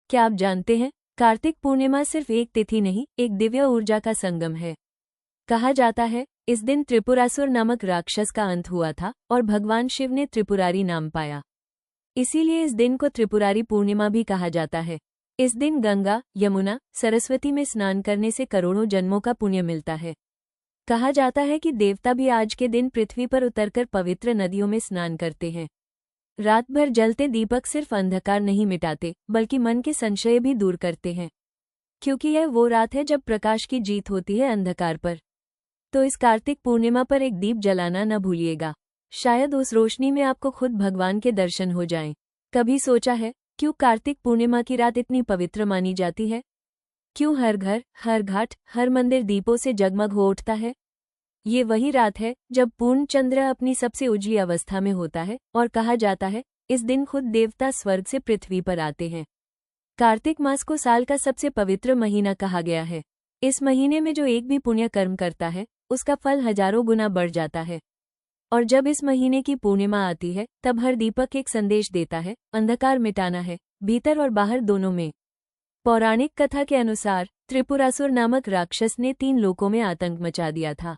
क्या आप जानते हैं, कार्तिक पूर्णिमा सिर्फ एक तिथि नहीं, एक दिव्य ऊर्जा का संगम है। कहा जाता है, इस दिन त्रिपुरासुर नामक राक्षस का अंत हुआ था और भगवान शिव ने त्रिपुरारी नाम पाया। इसीलिए इस दिन को त्रिपुरारी पूर्णिमा भी कहा जाता है। इस दिन गंगा, यमुना, सरस्वती में स्नान करने से करोड़ों जन्मों का पुण्य मिलता है। कहा जाता है कि देवता भी आज के दिन पृथ्वी पर उतरकर पवित्र नदियों में स्नान करते हैं। रात भर जलते दीपक सिर्फ अंधकार नहीं मिटाते, बल्कि मन के संशय भी दूर करते हैं, क्योंकि यह वो रात है जब प्रकाश की जीत होती है अंधकार पर। तो इस कार्तिक पूर्णिमा पर एक दीप जलाना न भूलिएगा। शायद उस रोशनी में आपको खुद भगवान के दर्शन हो जाएं। कभी सोचा है, क्यों कार्तिक पूर्णिमा की रात इतनी पवित्र मानी जाती है? क्यों हर घर, हर घाट, हर मंदिर दीपों से जगमग हो उठता है? ये वही रात है जब पूर्ण चंद्र अपनी सबसे उजली अवस्था में होता है और कहा जाता है, इस दिन खुद देवता स्वर्ग से पृथ्वी पर आते हैं। कार्तिक मास को साल का सबसे पवित्र महीना कहा गया है। इस महीने में जो एक भी पुण्य कर्म करता है, उसका फल हजारों गुना बढ़ जाता है। और जब इस महीने की पूर्णिमा आती है, तब हर दीपक एक संदेश देता है, अंधकार मिटाना है, भीतर और बाहर दोनों में। पौराणिक कथा के अनुसार त्रिपुरासुर नामक राक्षस ने 3 लोकों में आतंक मचा दिया था।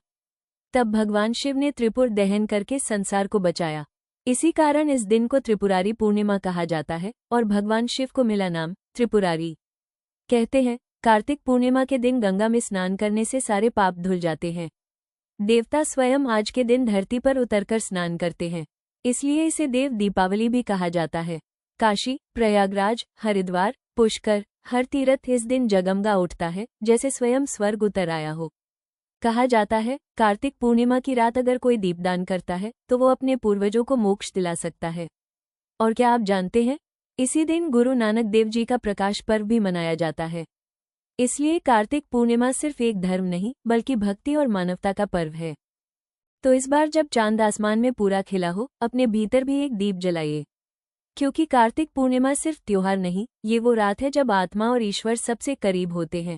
तब भगवान शिव ने त्रिपुर दहन करके संसार को बचाया। इसी कारण इस दिन को त्रिपुरारी पूर्णिमा कहा जाता है और भगवान शिव को मिला नाम त्रिपुरारी। कहते हैं, कार्तिक पूर्णिमा के दिन गंगा में स्नान करने से सारे पाप धुल जाते हैं। देवता स्वयं आज के दिन धरती पर उतरकर स्नान करते हैं, इसलिए इसे देव दीपावली भी कहा जाता है। काशी, प्रयागराज, हरिद्वार, पुष्कर, हर तीर्थ इस दिन जगमगा उठता है, जैसे स्वयं स्वर्ग उतर आया हो। कहा जाता है, कार्तिक पूर्णिमा की रात अगर कोई दीपदान करता है तो वो अपने पूर्वजों को मोक्ष दिला सकता है। और क्या आप जानते हैं, इसी दिन गुरु नानक देव जी का प्रकाश पर्व भी मनाया जाता है। इसलिए कार्तिक पूर्णिमा सिर्फ एक धर्म नहीं, बल्कि भक्ति और मानवता का पर्व है। तो इस बार जब चांद आसमान में पूरा खिला हो, अपने भीतर भी एक दीप जलाइए, क्योंकि कार्तिक पूर्णिमा सिर्फ त्योहार नहीं, ये वो रात है जब आत्मा और ईश्वर सबसे करीब होते हैं।